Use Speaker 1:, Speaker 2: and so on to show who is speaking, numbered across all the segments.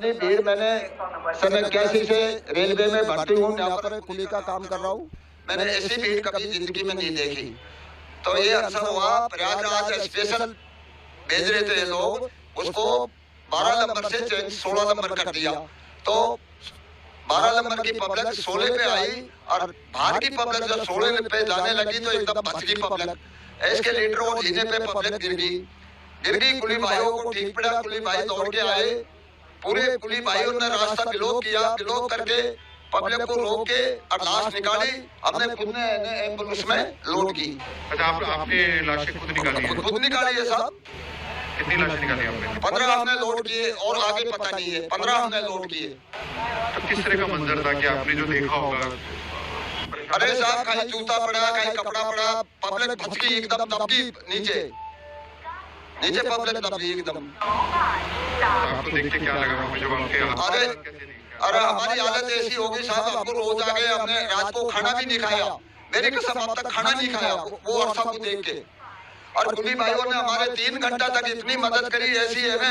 Speaker 1: इतनी भीड़ मैंने समय कैसी से रेलवे में भर्ती हूँ, यहाँ पर कुली का काम कर रहा हूँ, मैंने ऐसी भीड़ कभी जिंदगी में नहीं देखी। तो ये अवसर हुआ, प्रयागराज स्पेशल भेज रहे थे लोग, उसको 12 नंबर से 16 नंबर कर दिया। तो 12 नंबर की पब्लिक 16 पे आई और बाहर की पब्लिक जब 16 पे जाने लगी तो एकदम बच गई पब्लिक। एस्केलेटर और जीने पे पब्लिक गिर गई। कुली भाइयों को ठीक पड़ा, कुली भाई दौड़ के आए, पूरे कुली भाइयों ने रास्ता ब्लॉक किया, ब्लॉक करके पब्लिक को रोक के और लाश निकाली। हमने खुद ने एम्बुलेंस में लोड की।
Speaker 2: अच्छा, आपने लाशें खुद
Speaker 1: निकाली है साहब।
Speaker 2: कितनी लाशें निकाली आपने?
Speaker 1: 15 हमने लोड किए और आगे पता नहीं है, 15 हमने लोड किए।
Speaker 2: तो किस तरह का मंजर था कि आपने जो देखा होगा?
Speaker 1: अरे साहब, कहीं जूता पड़ा, कहीं कपड़ा पड़ा, पब्लिक भच गई एकदम, दबी नीचे पब्लिक दबी एकदम।
Speaker 2: आपको देख के क्या लगा जब आपके?
Speaker 1: अरे हमारी हालत ऐसी हो गई साहब, हमको रोज आ गए, हमने रात को खाना भी नहीं खाया, मेरी कसम अब तक खाना नहीं खाया वो अरसा को देख के। और कुली भाइयों ने हमारे 3 घंटा तक इतनी मदद करी, ऐसी है ना,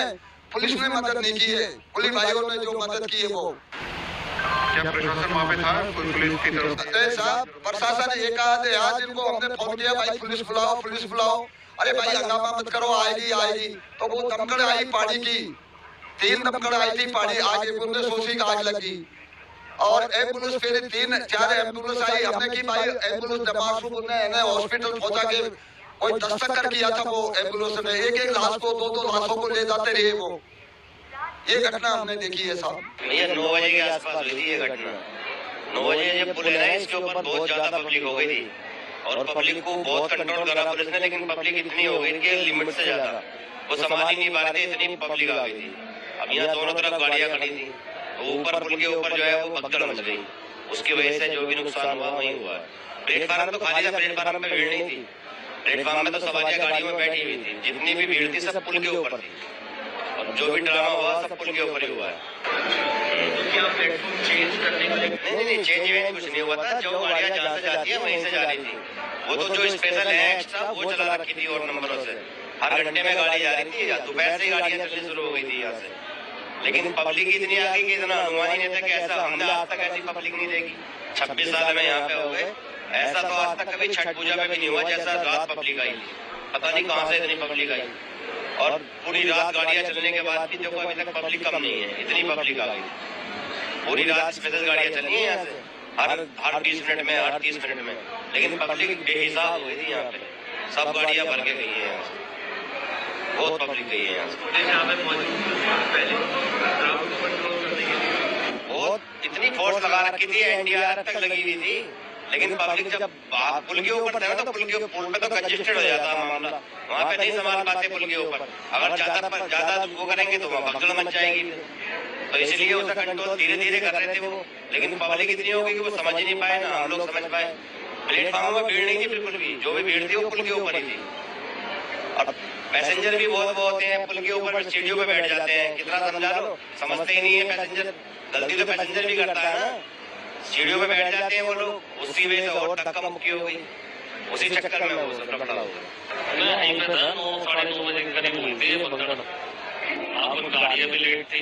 Speaker 1: पुलिस ने मदद नहीं की है, कुली भाइयों ने जो मदद की है वो।
Speaker 2: क्या प्रशासन वहाँ पे था पुलिस की तरफ?
Speaker 1: अरे साहब, प्रशासन एक आध जिनको हमने फोन किया, भाई पुलिस बुलाओ। अरे भाई हंगामा मत करो, आएगी। तो वो दमकड़ आई पानी की, 3 दमकड़ आई थी पानी, आगे बुंदे सोसी का आग लगी। और एम्बुलेंस फिर 3-4 एम्बुलेंस आई, हमने की भाई एम्बुलेंस दमासू ने हॉस्पिटल पहुंचा के कोई दस्तक किया था वो एम्बुलेंस ने, एक लाश को 2 लाशों को ले जाते रहे वो। ये घटना हमने देखी है साहब।
Speaker 3: भैया 9 बजे के आसपास हुई थी ये घटना। 9 बजे जब पुल है ना, इसके ऊपर बहुत ज्यादा पब्लिक हो गई थी और पब्लिक को बहुत कंट्रोल करा पुलिस ने, लेकिन पब्लिक इतनी हो गई कि लिमिट से ज्यादा वो संभाल ही नहीं पा रहे थे, इतनी पब्लिक आ गई थी। अब यहाँ दोनों तरफ गाड़ियां खड़ी थी, तो ऊपर पुल के ऊपर जो है वो भगदड़ मच गई, उसकी वजह से जो भी नुकसान हुआ वही हुआ। प्लेटफार्म तो खाली था, प्लेटफार्म पे भीड़ नहीं थी, प्लेटफार्म में तो सवारियां गाड़ियों में बैठी हुई थी, जितनी भी भीड़ थी सब पुल के ऊपर थी और जो भी ड्रामा हुआ सब पुल के ऊपर ही हुआ है। क्या प्लेटफॉर्म चेंज करने का? नहीं, चेंज कुछ नहीं हुआ था, जो गाड़ियां जहाँ से जाती है वहीं से जा रही थी। वो तो जो स्पेशल है एक्स्ट्रा वो चला रखी थी और नंबरों से, हर घंटे में गाड़ी जा रही थी, दोपहर से ही गाड़ियां चलनी शुरू हो गई थी यहाँ से। लेकिन पब्लिक इतनी आ गई कि इतना अनुमान ही नहीं था कि ऐसा, हमने आज तक ऐसी पब्लिक नहीं देखी। 26 साल में यहाँ पे हो गए, ऐसा तो आज तक कभी छठ पूजा में भी नहीं हुआ जैसा रात पब्लिक आई। पता नहीं कहाँ से इतनी पब्लिक आई और पूरी रात गाड़ियां चलने के बाद भी देखो अभी तक पब्लिक कम नहीं है, इतनी पब्लिक आ गई। पूरी रात स्पेशल गाड़ियां चली हैं यहाँ से, हर 20 मिनट में, हर 30 मिनट में, लेकिन पब्लिक बेहिसाब हुई थी यहाँ पे, सब गाड़ियां भर के गई है यहाँ से, बहुत पब्लिक गई है यहाँ से। बहुत इतनी फोर्स लगा रखी थी, NDRF तक लगी हुई थी, लेकिन पब्लिक जब पुल के ऊपर था ना तो पुल पे तो कंजेस्टेड हो जाता मामला, वहाँ पे नहीं संभाल पाते पुल के ऊपर। अगर ज्यादा वो करेंगे तो वहाँ भगदड़ मच जाएगी, तो इसलिए उसका कंट्रोल धीरे धीरे कर रहे थे वो। लेकिन पब्लिक इतनी हो गई कि वो समझ ही नहीं पाए, ना हम लोग समझ पाए। प्लेटफॉर्म में भीड़ नहीं थी बिल्कुल भी, जो भी भीड़ थी वो पुल के ऊपर ही थी। और पैसेंजर भी बहुत होते हैं, पुल के ऊपर सीढ़ियों पे बैठ जाते हैं, कितना समझा लो, समझते ही नहीं है पैसेंजर। गलती तो पैसेंजर भी करता है ना, सीढ़ियों पे बैठ जाते हैं वो लोग, उसी वजह से और धक्का मुक्की हो गई, उसी चक्कर में वो सब लफड़ा हो गया।
Speaker 4: मैं यहीं पे था, 9-9:30 बजे के करीब हुई थी भगदड़। आप गाड़ियां भी लेट थी,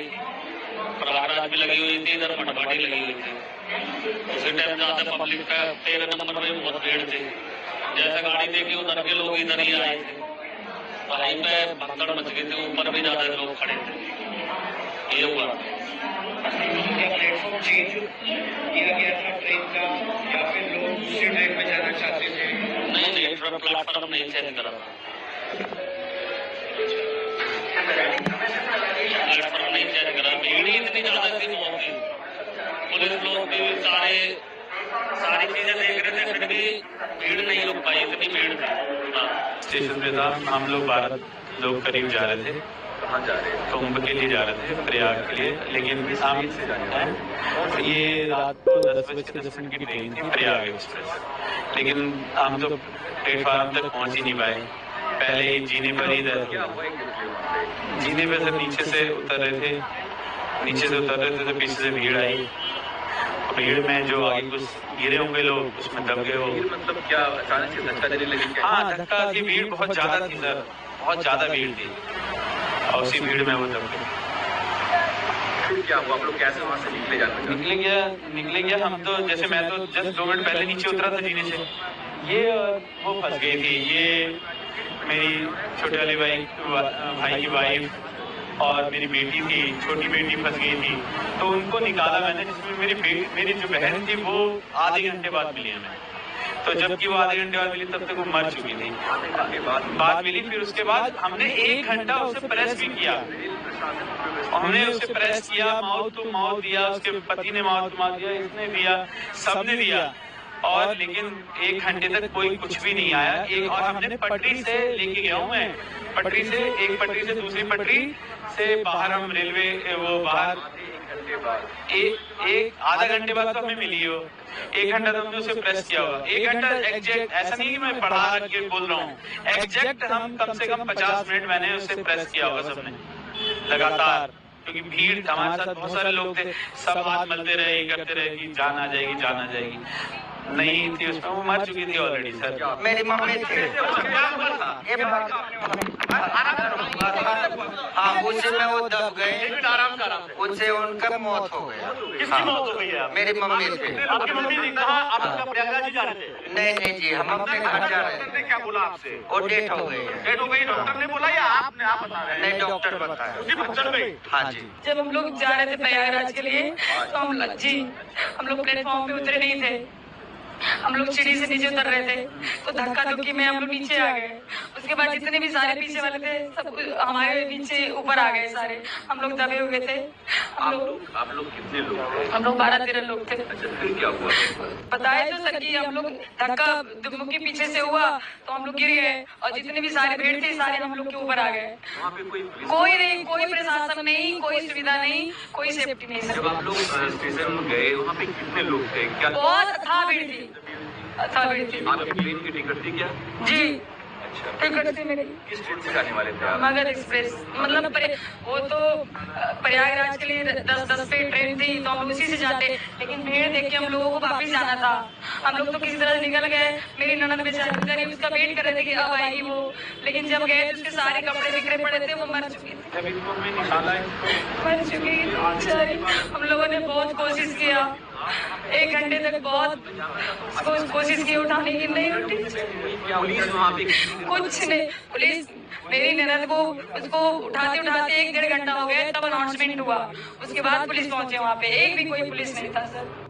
Speaker 4: प्रयागराज भी लगी हुई थी, इधर मठवाड़ी लगी हुई थी। उसी टाइम ज्यादा पब्लिक का 13 नंबर में बहुत भीड़ थी, जैसा गाड़ी देखी उधर के लोग इधर ही आए थे, वहीं पे भगदड़ मच गई थी, ऊपर भी ज्यादा लोग खड़े थे। ये हुआ प्लेटफॉर्म चेंज किया गया था ट्रेन का, या फिर लोग दूसरी ट्रेन में जाना चाहते थे? नहीं, प्लेटफॉर्म नहीं चेंज करा, प्लेटफॉर्म नहीं चेंज करा। भीड़ ही इतनी ज्यादा थी लोगों की, पुलिस लोग भी सारी चीजें देख रहे थे, फिर भी भीड़ नहीं रुक पाई, इतनी भीड़ थी।
Speaker 5: स्टेशन पे था, हम लोग 12 लोग करीब जा रहे थे।
Speaker 2: कहाँ जा रहे हैं?
Speaker 5: कुंभ के लिए जा रहे थे, प्रयाग के लिए, लेकिन शाम से जाना है। ये रात को 10:10 की ट्रेन थी प्रयाग एक्सप्रेस, लेकिन हम तो प्लेटफार्म तक पहुंच ही नहीं पाए। पहले ही जीने पर ही जीने पे से नीचे से उतर रहे थे, तो पीछे से भीड़ आई। भीड़ में जो आगे कुछ गिरे होंगे लोग, उसमें दब गए हो।
Speaker 2: मतलब क्या अचानक से धक्का देने लगी?
Speaker 5: हाँ, धक्का की भीड़ बहुत ज्यादा थी सर, बहुत ज्यादा भीड़ थी और उसी भीड़ में वो दब गए।
Speaker 2: फिर क्या हुआ, आप लोग कैसे वहाँ से निकले जाते?
Speaker 5: निकले गया हम तो, जैसे मैं तो जस्ट 2 मिनट पहले नीचे उतरा था जीने से, ये वो फंस गई थी, ये मेरी छोटे वाले भाई की वाइफ और मेरी बेटी थी, छोटी बेटी फंस गई थी, तो उनको निकाला मैंने, जिसमें मेरी जो बहन थी वो आधे घंटे बाद मिली हमें। तो जबकि वो आधे घंटे बाद मिली तब तक वो मर चुकी थी। बात मिली, फिर उसके बाद हमने 1 घंटा उसे प्रेस भी किया, हमने उसे प्रेस किया, माउथ टू माउथ दिया, उसके पति ने माउथ टू माउथ दिया, इसने दिया, सबने दिया, और लेकिन 1 घंटे तक कोई कुछ भी नहीं आया। और हमने पटरी से लेके गया हूँ मैं, पटरी से एक पटरी से दूसरी पटरी से बाहर, हम रेलवे वो बाहर एक आधा घंटे बाद तो हमें मिली हो, 1 घंटा तो हमने उसे प्रेस किया होगा। 1 घंटा एग्जैक्ट, ऐसा नहीं कि मैं पढ़ा के बोल रहा हूँ, एग्जैक्ट हम कम से कम 50 मिनट मैंने उसे प्रेस किया होगा सबने लगातार, क्योंकि भीड़ हमारे साथ बहुत सारे लोग थे, सब हाथ मलते रहे, करते रहे कि जान आ जाएगी, जान आ जाएगी, नहीं थी उसमें, वो मर चुकी थी ऑलरेडी। सर
Speaker 3: मेरी मम्मी थी, हाँ उससे में वो दब गए, उससे उनका मौत हो गया।
Speaker 2: किसकी मौत हो गई है?
Speaker 3: मेरी मम्मी थी।
Speaker 2: आपकी मम्मी ने कहा आप प्रयागराज जा रहे थे?
Speaker 3: नहीं जी, हम अपने घर जा रहे थे।
Speaker 2: क्या बोला आपसे?
Speaker 3: वो डेथ हो गई है।
Speaker 2: डेथ हो गई, डॉक्टर ने बोला या आपने आप बता रहे हैं?
Speaker 3: नहीं, डॉक्टर बताया।
Speaker 2: उसकी पहचान गई?
Speaker 3: हाँ जी।
Speaker 6: जब हम लोग जा रहे थे प्रयागराज के लिए तो हम लोग प्लेटफॉर्म पे उतरे नहीं थे, हम लोग सीढ़ी से नीचे उतर रहे थे, तो धक्का धुक्की में हम लोग नीचे आ गए। उसके बाद जितने भी सारे पीछे वाले थे सब हमारे पीछे ऊपर आ गए सारे, हम लोग दबे हुए थे।
Speaker 2: आप लोग कितने लोग थे?
Speaker 6: हम लोग 12-13 लोग थे।
Speaker 2: फिर क्या हुआ?
Speaker 6: बताए तो सर कि हम लोग धक्का धुक्की पीछे से हुआ तो हम लोग गिर गए, और जितने भी सारे भीड़ थे सारे हम लोग के ऊपर आ गए।
Speaker 2: वहाँ पे
Speaker 6: कोई नहीं, कोई प्रशासन नहीं, कोई सुविधा नहीं, कोई सेफ्टी नहीं सर।
Speaker 2: जब आप लोग स्टेशन गए वहाँ पे कितने लोग थे? क्या
Speaker 6: बहुत था भीड़ थी, था भीड़ थी।
Speaker 2: आपकी ट्रेन की टिकट थी क्या?
Speaker 6: जी
Speaker 2: अच्छा,
Speaker 6: टिकट थी मेरी,
Speaker 2: किस ट्रेन से जाने वाले थे आप?
Speaker 6: मगध एक्सप्रेस, मतलब वो तो प्रयागराज के लिए 10 पे ट्रेन थी, तो हम उसी से जाते, लेकिन भीड़ देख के हम लोगों को वापस जाना था। हम लोग तो किसी तरह से निकल गए। मेरी ननद बेचारी उसका वेट कर रहे थे कि अब आएगी वो, लेकिन जब गए तो उसके सारे कपड़े बिखरे पड़े थे, वो मर चुकी थी, मर चुकी थी बेचारी। हम लोगों ने बहुत कोशिश किया, 1 घंटे तक बहुत कोशिश की उठाने की, नहीं उठी।
Speaker 2: पुलिस वहाँ पे
Speaker 6: कुछ नहीं, पुलिस मेरी ननद को उसको उठाते उठाते 1-1.5 घंटा हो गया, तब अनाउंसमेंट हुआ, उसके बाद पुलिस पहुंचे वहाँ पे, एक भी कोई पुलिस नहीं था सर।